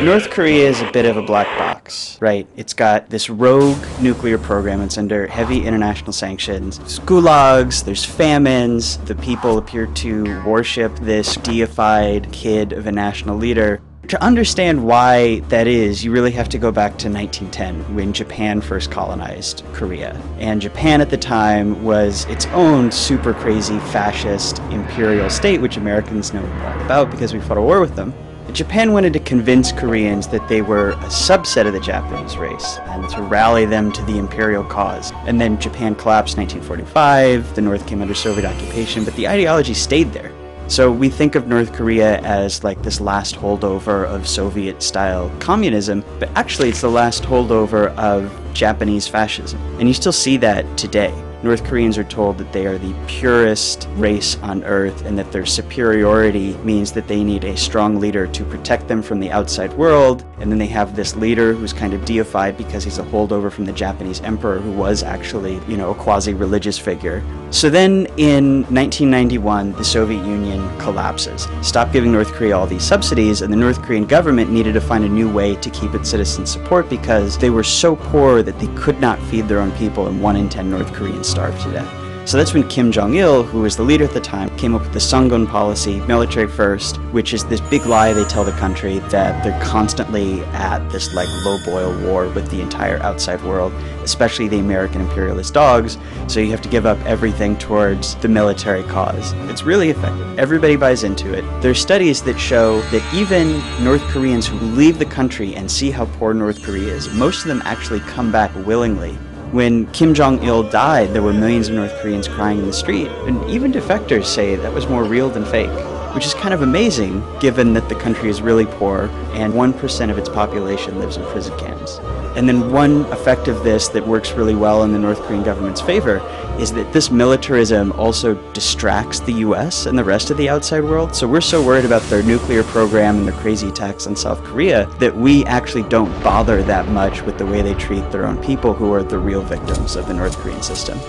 North Korea is a bit of a black box, right? It's got this rogue nuclear program. It's under heavy international sanctions. There's gulags, there's famines. The people appear to worship this deified kid of a national leader. To understand why that is, you really have to go back to 1910, when Japan first colonized Korea. And Japan at the time was its own super crazy fascist imperial state, which Americans know all about because we fought a war with them. Japan wanted to convince Koreans that they were a subset of the Japanese race and to rally them to the imperial cause. And then Japan collapsed in 1945, the North came under Soviet occupation, but the ideology stayed there. So we think of North Korea as like this last holdover of Soviet-style communism, but actually it's the last holdover of Japanese fascism. And you still see that today. North Koreans are told that they are the purest race on earth and that their superiority means that they need a strong leader to protect them from the outside world. And then they have this leader who's kind of deified because he's a holdover from the Japanese emperor who was actually, a quasi-religious figure. So then in 1991, the Soviet Union collapses. Stop giving North Korea all these subsidies, and the North Korean government needed to find a new way to keep its citizens' support because they were so poor that they could not feed their own people, and 1 in 10 North Koreans starved to death. So that's when Kim Jong-il, who was the leader at the time, came up with the Sungun policy, military first, which is this big lie they tell the country that they're constantly at this low-boil war with the entire outside world, especially the American imperialist dogs, so you have to give up everything towards the military cause. It's really effective. Everybody buys into it. There's studies that show that even North Koreans who leave the country and see how poor North Korea is, most of them actually come back willingly. When Kim Jong-il died, there were millions of North Koreans crying in the street, and even defectors say that was more real than fake, which is kind of amazing given that the country is really poor and 1% of its population lives in prison camps. And then one effect of this that works really well in the North Korean government's favor is that this militarism also distracts the US and the rest of the outside world. So we're so worried about their nuclear program and their crazy attacks on South Korea that we actually don't bother that much with the way they treat their own people who are the real victims of the North Korean system.